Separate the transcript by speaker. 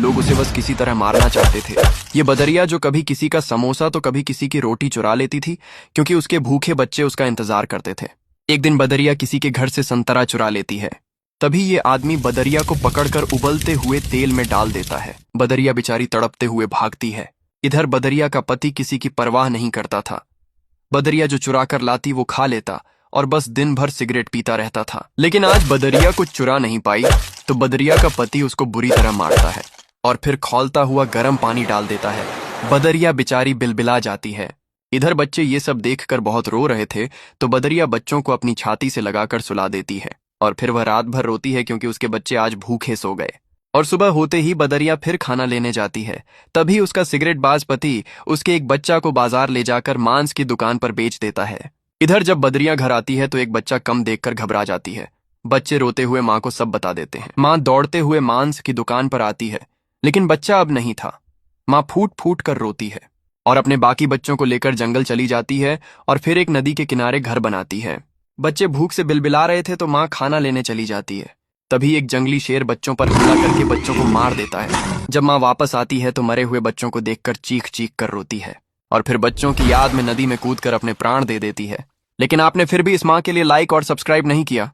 Speaker 1: लोग उसे बस किसी तरह मारना चाहते थे। ये बदरिया जो कभी किसी का समोसा तो कभी किसी की रोटी चुरा लेती थी, क्योंकि उसके भूखे बच्चे उसका इंतजार करते थे। एक दिन बदरिया किसी के घर से संतरा चुरा लेती है। तभी ये आदमी बदरिया को पकड़कर उबलते हुए तेल में डाल देता है। बदरिया बेचारी तड़पते हुए भागती है। इधर बदरिया का पति किसी की परवाह नहीं करता था। बदरिया जो चुरा कर लाती वो खा लेता और बस दिन भर सिगरेट पीता रहता था। लेकिन आज बदरिया कुछ चुरा नहीं पाई, तो बदरिया का पति उसको बुरी तरह मारता है और फिर खौलता हुआ गर्म पानी डाल देता है। बदरिया बेचारी बिलबिला जाती है। इधर बच्चे ये सब देखकर बहुत रो रहे थे, तो बदरिया बच्चों को अपनी छाती से लगाकर सुला देती है और फिर वह रात भर रोती है, क्योंकि उसके बच्चे आज भूखे सो गए। और सुबह होते ही बदरिया फिर खाना लेने जाती है। तभी उसका सिगरेट बाज पति उसके एक बच्चा को बाजार ले जाकर मांस की दुकान पर बेच देता है। इधर जब बदरिया घर आती है तो एक बच्चा कम देखकर घबरा जाती है। बच्चे रोते हुए माँ को सब बता देते हैं। माँ दौड़ते हुए मांस की दुकान पर आती है, लेकिन बच्चा अब नहीं था। माँ फूट फूट कर रोती है और अपने बाकी बच्चों को लेकर जंगल चली जाती है और फिर एक नदी के किनारे घर बनाती है। बच्चे भूख से बिलबिला रहे थे, तो माँ खाना लेने चली जाती है। तभी एक जंगली शेर बच्चों पर हमला करके बच्चों को मार देता है। जब माँ वापस आती है तो मरे हुए बच्चों को देखकर चीख चीख कर रोती है और फिर बच्चों की याद में नदी में कूदकर अपने प्राण दे देती है। लेकिन आपने फिर भी इस माँ के लिए लाइक और सब्सक्राइब नहीं किया।